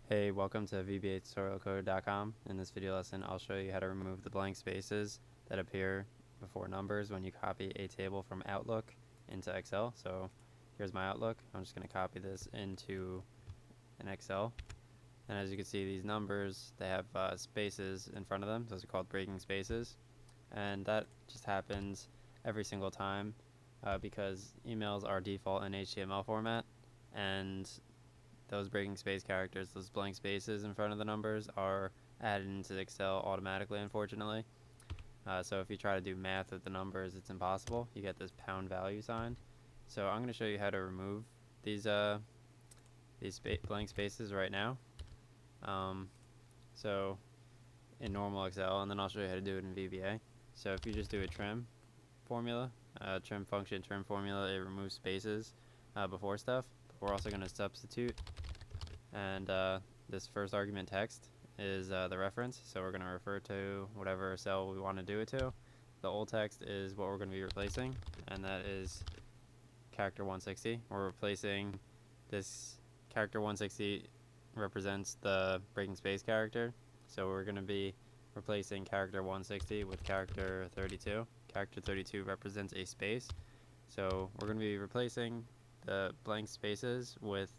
Hey, welcome to VBAtutorialcode.com. In this video lesson, I'll show you how to remove the blank spaces that appear before numbers when you copy a table from Outlook into Excel. So here's my Outlook. I'm just going to copy this into an Excel. And as you can see, these numbers, they have spaces in front of them. Those are called breaking spaces. And that just happens every single time because emails are default in HTML format, and those breaking space characters, those blank spaces in front of the numbers, are added into Excel automatically, unfortunately. So if you try to do math with the numbers, it's impossible. You get this pound value sign. So I'm going to show you how to remove these blank spaces right now. So in normal Excel, and then I'll show you how to do it in VBA. So if you just do a trim formula, trim function, trim formula, it removes spaces before stuff. We're also going to substitute, and this first argument text is the reference, so we're going to refer to whatever cell we want to do it to. The old text is what we're going to be replacing, and that is character 160. We're replacing this character 160 represents the breaking space character, so we're going to be replacing character 160 with character 32. Character 32 represents a space, so we're going to be replacing the blank spaces with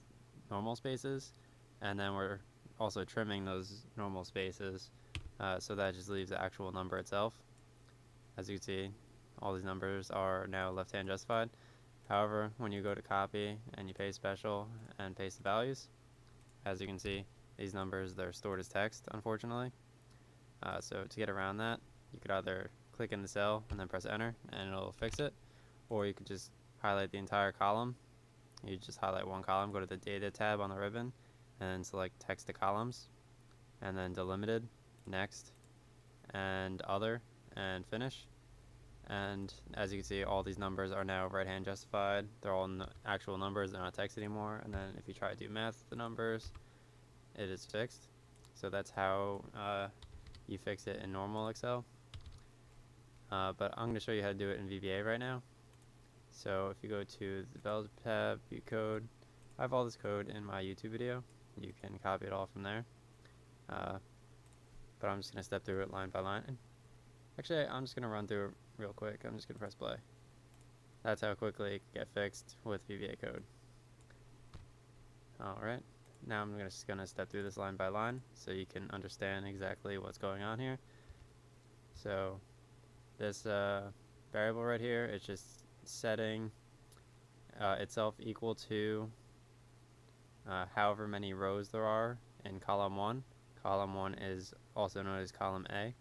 normal spaces, and then we're also trimming those normal spaces, so that just leaves the actual number itself. As you can see, all these numbers are now left-hand justified. However, when you go to copy and you paste special and paste the values, as you can see, these numbers, they're stored as text, unfortunately. So to get around that, you could either click in the cell and then press enter and it'll fix it, or you could just highlight the entire column. You just highlight one column, go to the data tab on the ribbon, and select text to columns, and then delimited, next, and other, and finish. And as you can see, all these numbers are now right hand justified. They're all actual numbers, they're not text anymore. And then if you try to do math with the numbers, it is fixed. So that's how you fix it in normal Excel. But I'm going to show you how to do it in VBA right now. So if you go to the Develop tab, View Code, I have all this code in my YouTube video. You can copy it all from there. But I'm just going to step through it line by line. Actually, I'm just going to run through it real quick. I'm just going to press play. That's how quickly it can get fixed with VBA code. Alright, now I'm just going to step through this line by line so you can understand exactly what's going on here. So this variable right here, it's just setting itself equal to however many rows there are in column 1. Column 1 is also known as column A.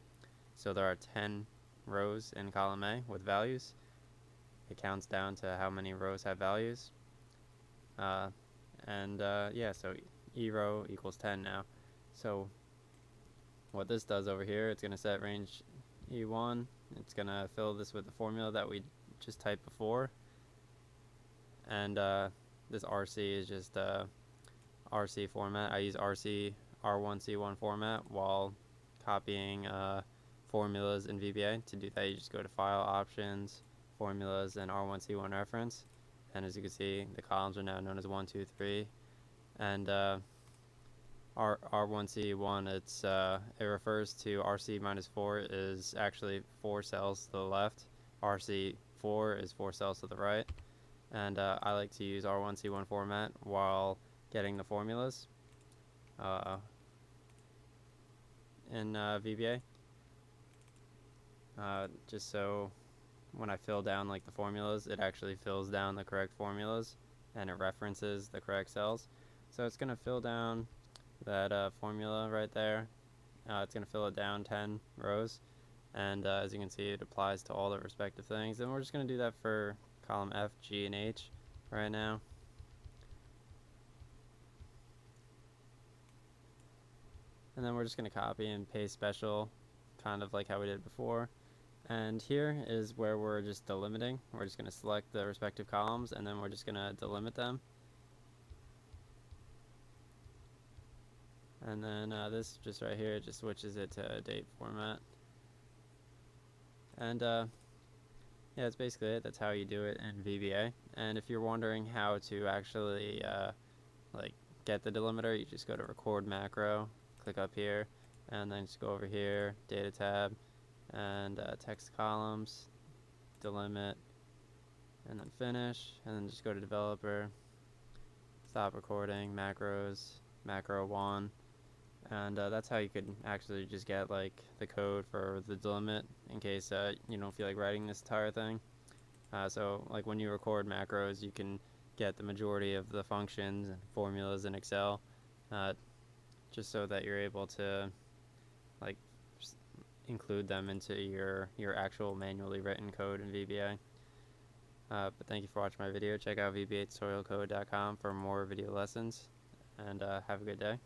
So there are 10 rows in column A with values. It counts down to how many rows have values. Yeah, so erow equals 10 now. So what this does over here, it's going to set range E1. It's going to fill this with the formula that we just typed before, and this RC is just RC format. I use RC R1C1 format while copying formulas in VBA. To do that, you just go to File, Options, Formulas, and R1C1 Reference. And as you can see, the columns are now known as 1, 2, 3. And R1C1, it refers to RC minus 4 is actually 4 cells to the left. RC4 is 4 cells to the right. And I like to use R1C1 format while getting the formulas in VBA. Just so when I fill down like the formulas, it actually fills down the correct formulas and it references the correct cells. So it's going to fill down that formula right there. It's going to fill it down 10 rows, and as you can see, it applies to all the respective things. And we're just going to do that for column F, G, and H right now. And then we're just going to copy and paste special, kind of like how we did before. And here is where we're just delimiting. We're just going to select the respective columns, and then we're just going to delimit them. And then this just right here, just switches it to date format. And yeah, that's basically it. That's how you do it in VBA. And if you're wondering how to actually like get the delimiter, you just go to record macro, click up here, and then just go over here, data tab, and text columns, delimit, and then finish, and then just go to developer, stop recording, macros, macro 1, and that's how you could actually just get like the code for the delimit in case you don't feel like writing this entire thing. So like when you record macros, you can get the majority of the functions and formulas in Excel, just so that you're able to like include them into your actual manually written code in VBA. But thank you for watching my video. Check out VBAtutorialcode.com for more video lessons, and have a good day.